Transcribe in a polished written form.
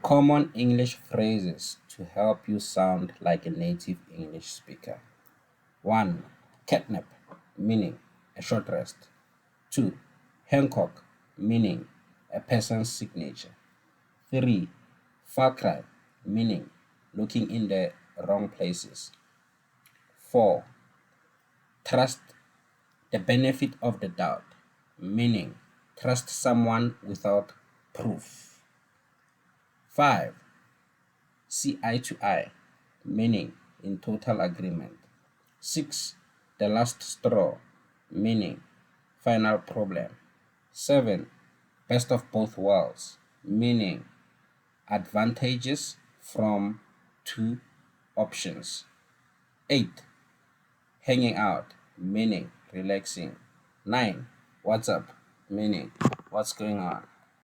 Common English phrases to help you sound like a native English speaker. 1. Catnap, meaning a short rest. 2. Hancock, meaning a person's signature. 3. Far cry, meaning looking in the wrong places. 4. Trust the benefit of the doubt, meaning trust someone without proof. 5. See eye to eye, meaning in total agreement. 6. The last straw, meaning final problem. 7. Best of both worlds, meaning advantages from two options. 8. Hanging out, meaning relaxing. 9. What's up, meaning what's going on.